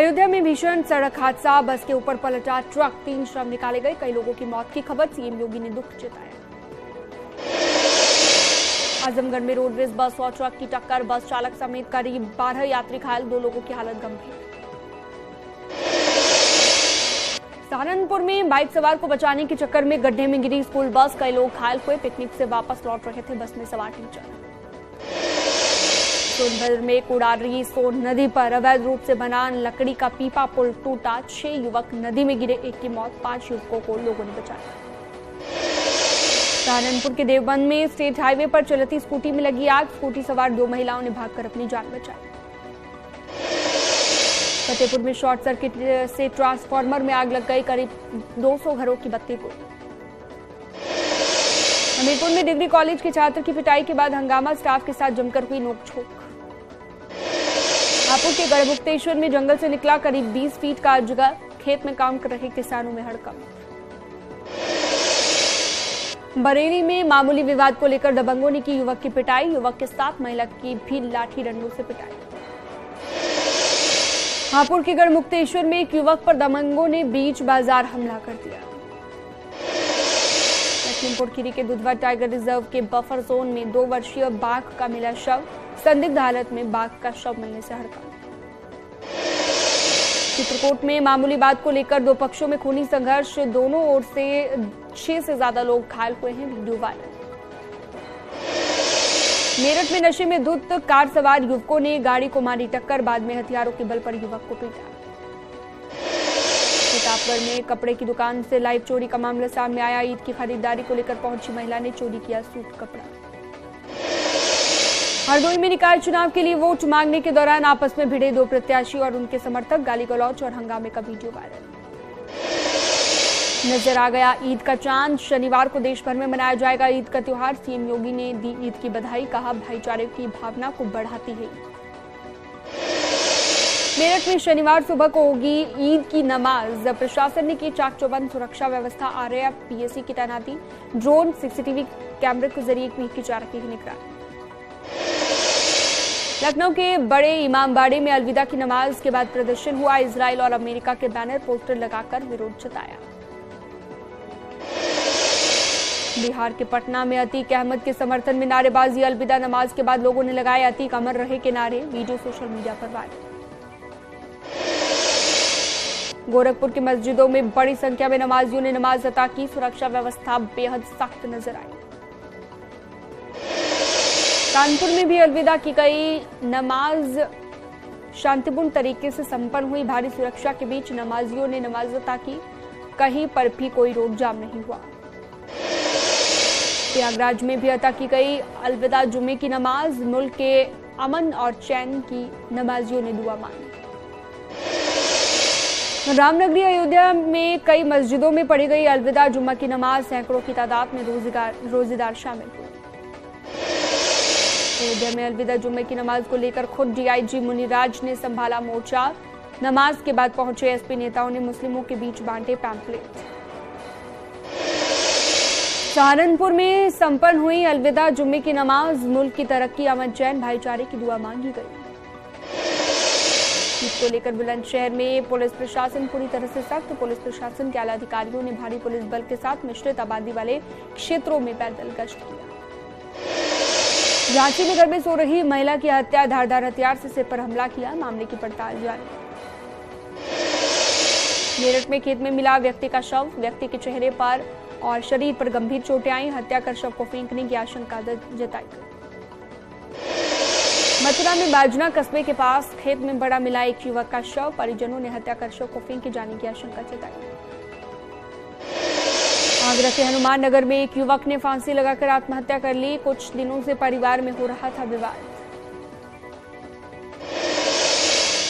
अयोध्या में भीषण सड़क हादसा, बस के ऊपर पलटा ट्रक, 3 शव निकाले गए, कई लोगों की मौत की खबर, सीएम योगी ने दुख जताया। आजमगढ़ में रोडवेज बस और ट्रक की टक्कर, बस चालक समेत करीब 12 यात्री घायल, 2 लोगों की हालत गंभीर। सहारनपुर में बाइक सवार को बचाने के चक्कर में गड्ढे में गिरी स्कूल बस, कई लोग घायल हुए, पिकनिक से वापस लौट रहे थे बस में सवार टीचर। सोनभद्र में कुड़ारी सोन नदी पर अवैध रूप से बना लकड़ी का पीपा पुल टूटा, 6 युवक नदी में गिरे, 1 की मौत, 5 युवकों को लोगों ने बचाया। सहारनपुर के देवबंद में स्टेट हाईवे पर चलती स्कूटी में लगी आग, स्कूटी सवार 2 महिलाओं ने भागकर अपनी जान बचाई। फतेहपुर में शॉर्ट सर्किट से ट्रांसफार्मर में आग लग गई, करीब 200 घरों की बत्ती को। हमीरपुर में डिग्री कॉलेज के छात्र की पिटाई के बाद हंगामा, स्टाफ के साथ जमकर हुई नोकझोंक। हापुड़ के गढ़मुक्तेश्वर में जंगल से निकला करीब 20 फीट का अजगर, खेत में काम कर रहे किसानों में हड़कंप। बरेली में मामूली विवाद को लेकर दबंगों ने की युवक की पिटाई, युवक के साथ महिला की भी लाठी डंडों से पिटाई। हापुड़ के गढ़मुक्तेश्वर में एक युवक पर दबंगों ने बीच बाजार हमला कर दिया। लखीमपुर खीरी के दुधवा टाइगर रिजर्व के बफर जोन में 2 वर्षीय बाघ का मिला शव, संदिग्ध हालत में बाघ का शव मिलने से हड़कंप। चित्रकूट में मामूली बात को लेकर 2 पक्षों में खूनी संघर्ष, दोनों ओर से 6 से ज्यादा लोग घायल हुए हैं, वीडियो वायरल। मेरठ में नशे में धुत कार सवार युवकों ने गाड़ी को मारी टक्कर, बाद में हथियारों के बल पर युवक को पीटा। प्रतापगढ़ में कपड़े की दुकान से लाइव चोरी का मामला सामने आया, ईद की खरीदारी को लेकर पहुंची महिला ने चोरी किया सूट कपड़ा। हरदोई में निकाय चुनाव के लिए वोट मांगने के दौरान आपस में भिड़े 2 प्रत्याशी और उनके समर्थक, गाली गलौज और हंगामे का वीडियो वायरल। नजर आ गया ईद का चांद, शनिवार को देश भर में मनाया जाएगा ईद का त्योहार, सीएम योगी ने दी ईद की बधाई, कहा भाईचारे की भावना को बढ़ाती है। मेरठ में शनिवार सुबह को होगी ईद की नमाज, प्रशासन ने की चाक चौबंद सुरक्षा व्यवस्था, आरएएफ पीएसी की तैनाती, ड्रोन सीसीटीवी कैमरे के जरिए की जा रही है निगरानी। लखनऊ के बड़े इमामबाड़े में अलविदा की नमाज के बाद प्रदर्शन हुआ, इजराइल और अमेरिका के बैनर पोस्टर लगाकर विरोध जताया। बिहार के पटना में अतीक अहमद के समर्थन में नारेबाजी, अलविदा नमाज के बाद लोगों ने लगाए अतीक अमर रहे के नारे, वीडियो सोशल मीडिया पर वायरल। गोरखपुर की मस्जिदों में बड़ी संख्या में नमाजियों ने नमाज अता की, सुरक्षा व्यवस्था बेहद सख्त नजर आई। कानपुर में भी अलविदा की गई नमाज शांतिपूर्ण तरीके से संपन्न हुई, भारी सुरक्षा के बीच नमाजियों ने नमाज अता की, कहीं पर भी कोई रोक जाम नहीं हुआ। प्रयागराज में भी अता की गई अलविदा जुम्मे की नमाज, मुल्क के अमन और चैन की नमाजियों ने दुआ मांगी। रामनगरी अयोध्या में कई मस्जिदों में पढ़ी गई अलविदा जुम्मा की नमाज, सैकड़ों की तादाद में रोजेदार शामिल हुए। अयोध्या में अलविदा जुम्मे की नमाज को लेकर खुद डीआईजी मुनिराज ने संभाला मोर्चा, नमाज के बाद पहुंचे एसपी नेताओं ने मुस्लिमों के बीच बांटे पैम्पलेट। सहारनपुर में संपन्न हुई अलविदा जुम्मे की नमाज, मुल्क की तरक्की, अमन चैन, भाईचारे की दुआ मांगी गई। इसको लेकर बुलंदशहर में पुलिस प्रशासन पूरी तरह से सख्त, पुलिस प्रशासन के आला अधिकारियों ने भारी पुलिस बल के साथ मिश्रित आबादी वाले क्षेत्रों में पैदल गश्त किया। रांची में घर में सो रही महिला की हत्या, धारदार हथियार से सिर पर हमला किया, मामले की पड़ताल जारी। मेरठ में खेत में मिला व्यक्ति का शव, व्यक्ति के चेहरे पर और शरीर पर गंभीर चोटें आई, हत्या कर शव को फेंकने की आशंका जताई गई। मथुरा में बाजना कस्बे के पास खेत में बड़ा मिला एक युवक का शव, परिजनों ने हत्या कर शव को फेंके जाने की आशंका जताई। आगरा के हनुमान नगर में एक युवक ने फांसी लगाकर आत्महत्या कर ली, कुछ दिनों से परिवार में हो रहा था विवाद।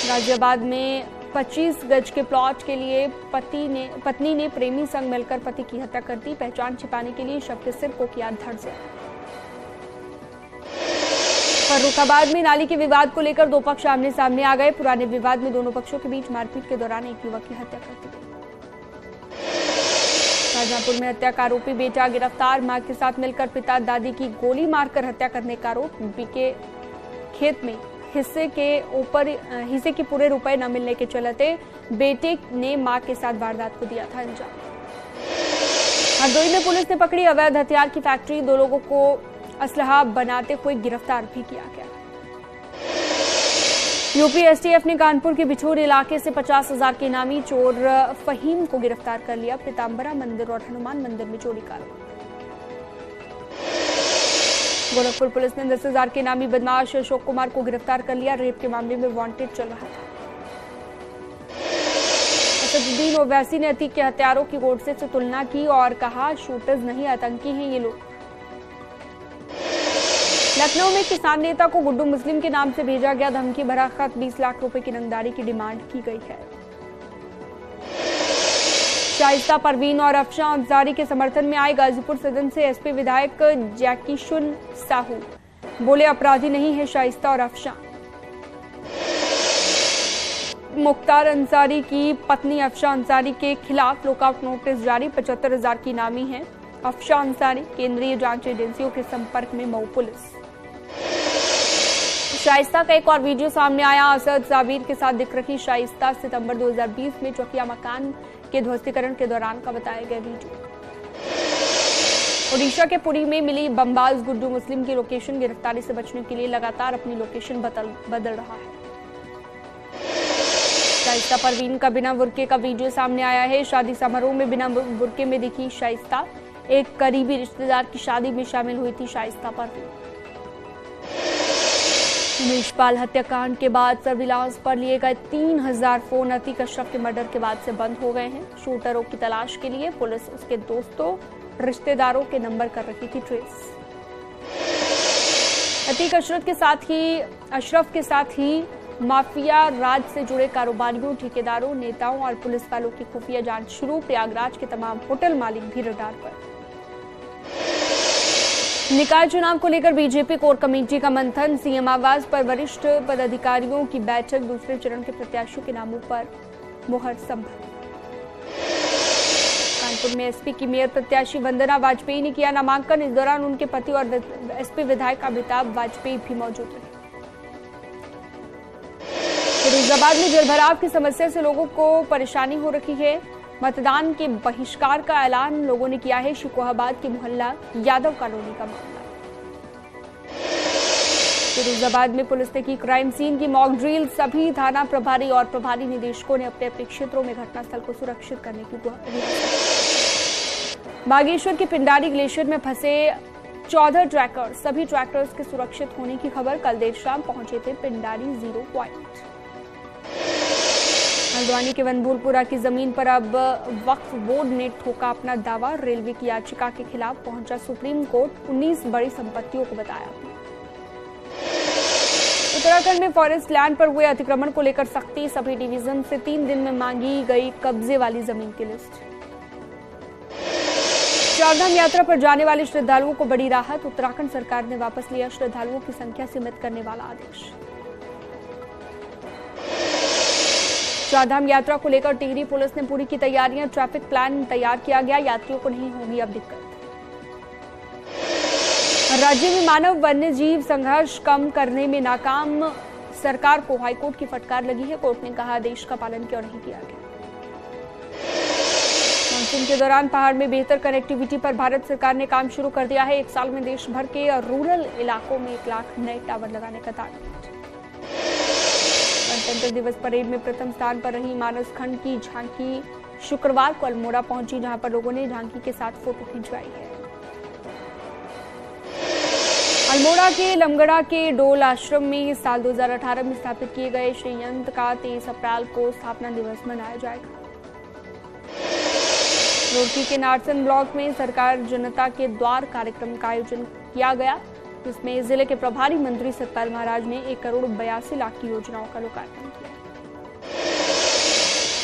गाजियाबाद में 25 गज के प्लॉट के लिए पत्नी ने प्रेमी संग मिलकर पति की हत्या कर दी, पहचान छिपाने के लिए शव के सिर को किया धड़। फर्रुखाबाद में नाली के विवाद को लेकर 2 पक्ष आमने सामने आ गए, पुराने विवाद में दोनों पक्षों के बीच मारपीट के दौरान एक युवक की हत्या कर दी गई। शाहजहांपुर में हत्या का आरोपी बेटा गिरफ्तार, मां के साथ मिलकर पिता दादी की गोली मारकर हत्या करने का आरोप, बीके खेत में हिस्से के पूरे रुपए न मिलने के चलते बेटे ने मां के साथ वारदात को दिया था अंजाम। हरदोई में पुलिस ने पकड़ी अवैध हथियार की फैक्ट्री, 2 लोगों को असलहा बनाते हुए गिरफ्तार भी किया गया। यूपी एसटीएफ ने कानपुर के बिछोर इलाके से 50,000 के इनामी चोर फहीम को गिरफ्तार कर लिया। पीताम्बरा मंदिर और हनुमान मंदिर में चोरी का आरोप। गोरखपुर पुलिस ने 10,000 के इनामी बदमाश अशोक कुमार को गिरफ्तार कर लिया। रेप के मामले में वांटेड चल रहा था। असदुद्दीन ओवैसी ने अतीक के हत्यारों की गोडसे से तुलना की और कहा शूटर्स नहीं आतंकी हैं ये लोग। लखनऊ में किसान नेता को गुड्डू मुस्लिम के नाम से भेजा गया धमकी भरा खत, 20 लाख रुपए की नंगदारी की डिमांड की गई है। शाइस्ता परवीन और अफशान अंसारी के समर्थन में आए गाजीपुर सदन से एसपी विधायक जैकीशुन साहू, बोले अपराधी नहीं है शाइस्ता और अफशान। मुख्तार अंसारी की पत्नी अफशान अंसारी के खिलाफ लुकआउट नोटिस जारी, 75,000 की इनामी है। अफशान अंसारी केंद्रीय जांच एजेंसियों के संपर्क में मऊ पुलिस। शाइस्ता का एक और वीडियो सामने आया। असद साबिर के साथ दिख रही शाइस्ता सितंबर 2020 में चौकिया मकान के ध्वस्तीकरण के दौरान का बताया गया वीडियो। ओडिशा के पुरी में मिली बमबाज गुड्डू मुस्लिम की लोकेशन, गिरफ्तारी से बचने के लिए लगातार अपनी लोकेशन बदल रहा है। शाइस्ता परवीन का बिना बुर्के का वीडियो सामने आया है। शादी समारोह में बिना बुर्के में दिखी शाइस्ता। एक करीबी रिश्तेदार की शादी में शामिल हुई थी शाइस्ता परवीन। उमेशपाल हत्याकांड के बाद सर्विलांस पर लिए गए 3,000 फोन अतीक अशरफ के मर्डर के बाद से बंद हो गए हैं। शूटरों की तलाश के लिए पुलिस उसके दोस्तों रिश्तेदारों के नंबर कर रही थी ट्रेस। अतीक अशरफ के साथ ही माफिया राज से जुड़े कारोबारियों, ठेकेदारों, नेताओं और पुलिस वालों की खुफिया जांच शुरू। प्रयागराज के तमाम होटल मालिक भी रडार पर। निकाय चुनाव को लेकर बीजेपी कोर कमेटी का मंथन, सीएम आवास पर वरिष्ठ पदाधिकारियों की बैठक, दूसरे चरण के प्रत्याशियों के नामों पर मुहर संभल। कानपुर में एसपी की मेयर प्रत्याशी वंदना वाजपेयी ने किया नामांकन। इस दौरान उनके पति और एसपी विधायक अमिताभ वाजपेयी भी मौजूद रहे। फिरोजाबाद में जलभराव की समस्या से लोगों को परेशानी हो रही है। मतदान के बहिष्कार का ऐलान लोगों ने किया है। शिकोहाबाद के मोहल्ला यादव कॉलोनी का मामला। फिरोजाबाद में पुलिस ने की क्राइम सीन की मॉक ड्रिल। सभी थाना प्रभारी और प्रभारी निदेशकों ने अपने अपने क्षेत्रों में घटनास्थल को सुरक्षित करने की गुहार। बागेश्वर के पिंडारी ग्लेशियर में फंसे 14 ट्रैकर, सभी ट्रैक्टर्स के सुरक्षित होने की खबर। कल देर शाम पहुंचे थे पिंडारी 0 पॉइंट। हल्द्वानी के वनभूलपुरा की जमीन पर अब वक्फ बोर्ड ने ठोका अपना दावा। रेलवे की याचिका के खिलाफ पहुंचा सुप्रीम कोर्ट, 19 बड़ी संपत्तियों को बताया। उत्तराखंड में फॉरेस्ट लैंड पर हुए अतिक्रमण को लेकर सख्ती, सभी डिवीजन से 3 दिन में मांगी गई कब्जे वाली जमीन की लिस्ट। चारधाम यात्रा पर जाने वाले श्रद्धालुओं को बड़ी राहत, उत्तराखंड सरकार ने वापस लिया श्रद्धालुओं की संख्या सीमित करने वाला आदेश। चारधाम यात्रा को लेकर टिहरी पुलिस ने पूरी की तैयारियां, ट्रैफिक प्लान तैयार किया गया, यात्रियों को नहीं होगी अब दिक्कत। राज्य में मानव वन्य जीव संघर्ष कम करने में नाकाम, सरकार को हाईकोर्ट की फटकार लगी है। कोर्ट ने कहा आदेश का पालन क्यों नहीं किया गया। मानसून के दौरान पहाड़ में बेहतर कनेक्टिविटी पर भारत सरकार ने काम शुरू कर दिया है। 1 साल में देश भर के रूरल इलाकों में 1 लाख नए टावर लगाने का टारगेट। गणतंत्र दिवस परेड में प्रथम स्थान पर रही मानस खंड की झांकी शुक्रवार को अल्मोड़ा पहुंची, जहां पर लोगों ने झांकी के साथ फोटो खिंचवाई है। अल्मोड़ा के लमगड़ा के डोल आश्रम में साल 2018 में स्थापित किए गए श्रीयंत्र का 23 अप्रैल को स्थापना दिवस मनाया जाएगा। रुड़की के नारसन ब्लॉक में सरकार जनता के द्वार कार्यक्रम का आयोजन किया गया, जिसमें जिले के प्रभारी मंत्री सतपाल महाराज ने 1 करोड़ 82 लाख की योजनाओं का लोकार्पण किया।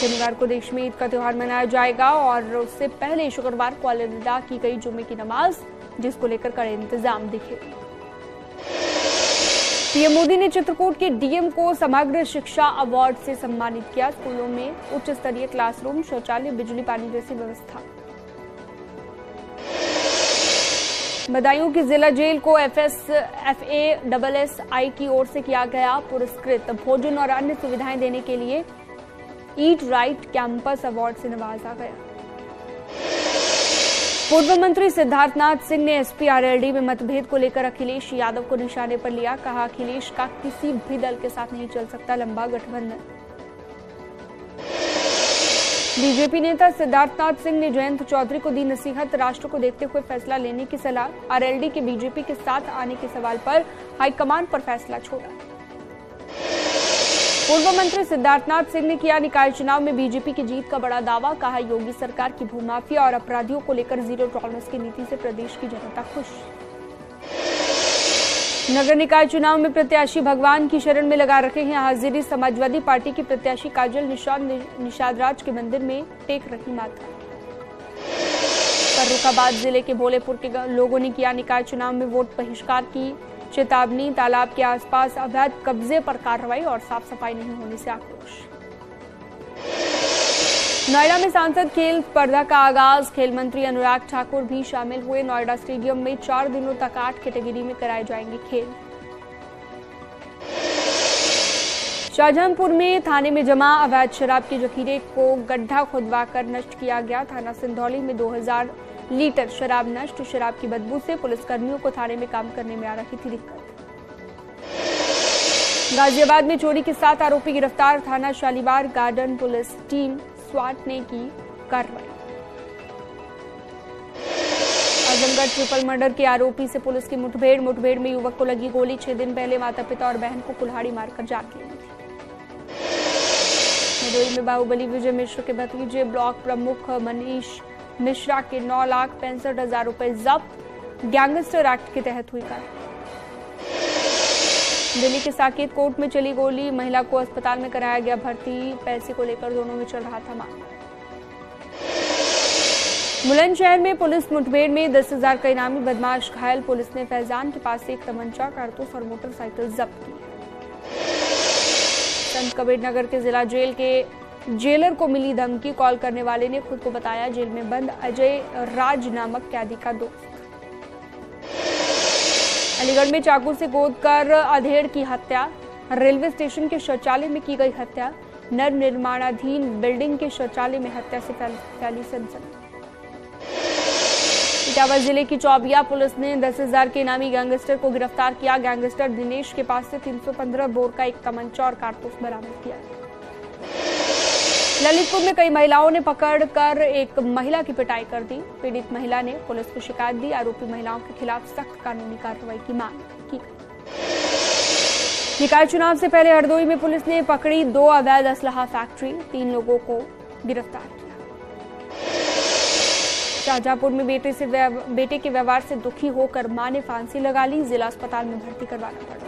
शनिवार को देश में ईद का त्योहार मनाया जाएगा और उससे पहले शुक्रवार को अलविदा की गई जुम्मे की नमाज, जिसको लेकर कड़े इंतजाम दिखे। पीएम मोदी ने चित्रकूट के डीएम को समग्र शिक्षा अवार्ड से सम्मानित किया। स्कूलों में उच्च स्तरीय क्लासरूम, शौचालय, बिजली पानी जैसी व्यवस्था। बदायूं की जिला जेल को FASSI की ओर से किया गया पुरस्कृत। भोजन और अन्य सुविधाएं देने के लिए ईट राइट कैंपस अवार्ड से नवाजा गया। पूर्व मंत्री सिद्धार्थनाथ सिंह ने SP RLD में मतभेद को लेकर अखिलेश यादव को निशाने पर लिया। कहा, अखिलेश का किसी भी दल के साथ नहीं चल सकता लंबा गठबंधन। बीजेपी नेता सिद्धार्थनाथ सिंह ने जयंत चौधरी को दी नसीहत। राष्ट्र को देखते हुए फैसला लेने की सलाह। RLD के बीजेपी के साथ आने के सवाल पर हाईकमान पर फैसला छोड़ा। पूर्व मंत्री सिद्धार्थनाथ सिंह ने किया निकाय चुनाव में बीजेपी की जीत का बड़ा दावा। कहा, योगी सरकार की भूमाफिया और अपराधियों को लेकर जीरो टॉलरेंस की नीति से प्रदेश की जनता खुश। नगर निकाय चुनाव में प्रत्याशी भगवान की शरण में लगा रखे हैं हाजिरी। समाजवादी पार्टी की प्रत्याशी काजल निषाद राज के मंदिर में टेक रही माथा। फर्रुखाबाद जिले के भोलेपुर के लोगों ने किया निकाय चुनाव में वोट बहिष्कार की चेतावनी। तालाब के आसपास अवैध कब्जे पर कार्रवाई और साफ सफाई नहीं होने से आक्रोश। नोएडा में सांसद खेल स्पर्धा का आगाज। खेल मंत्री अनुराग ठाकुर भी शामिल हुए। नोएडा स्टेडियम में 4 दिनों तक 8 कैटेगरी में कराए जाएंगे खेल। शाहजहांपुर में थाने में जमा अवैध शराब के जखीरे को गड्ढा खुदवाकर नष्ट किया गया। थाना सिंधौली में 2000 लीटर शराब नष्ट। शराब की बदबू से पुलिसकर्मियों को थाने में काम करने में आ रही थी दिक्कत। गाजियाबाद में चोरी के 7 आरोपी गिरफ्तार। थाना शालीमार गार्डन पुलिस टीम स्वाट ने की कार्रवाई। आजमगढ़ ट्रिपल मर्डर के आरोपी से पुलिस की मुठभेड़ में युवक को लगी गोली। 6 दिन पहले माता पिता और बहन को कुल्हाड़ी मारकर जान ली थी। हरदोई में बाहुबली विजय मिश्र के भतीजे ब्लॉक प्रमुख मनीष मिश्रा के 9,65,000 रुपए जब्त। गैंगस्टर एक्ट के तहत हुई कार्रवाई। दिल्ली के साकेत कोर्ट में चली गोली। महिला को अस्पताल में कराया गया भर्ती। पैसे को लेकर दोनों में चल रहा था मामला। बुलंदशहर में पुलिस मुठभेड़ में 10,000 का इनामी बदमाश घायल। पुलिस ने फैजान के पास से एक तमंचा, कारतूस और मोटरसाइकिल जब्त की। संत कबीर नगर के जिला जेल के जेलर को मिली धमकी। कॉल करने वाले ने खुद को बताया जेल में बंद अजय राज नामक कैदी का दोस्त। अलीगढ़ में चाकू से गोदकर अधेड़ की हत्या। रेलवे स्टेशन के शौचालय में की गई हत्या। निर्माणाधीन बिल्डिंग के शौचालय में हत्या से फैली सनसनी। इटावा जिले की चौबिया पुलिस ने 10,000 के इनामी गैंगस्टर को गिरफ्तार किया। गैंगस्टर दिनेश के पास से 315 बोर का एक तमंचा और कारतूस बरामद किया। ललितपुर में कई महिलाओं ने पकड़कर एक महिला की पिटाई कर दी। पीड़ित महिला ने पुलिस को शिकायत दी। आरोपी महिलाओं के खिलाफ सख्त कानूनी कार्रवाई की मांग की। निकाय चुनाव से पहले हरदोई में पुलिस ने पकड़ी 2 अवैध असलहा फैक्ट्री। 3 लोगों को गिरफ्तार किया। शाहजहांपुर में बेटे के व्यवहार से दुखी होकर मां ने फांसी लगा ली। जिला अस्पताल में भर्ती करवाना पड़ा।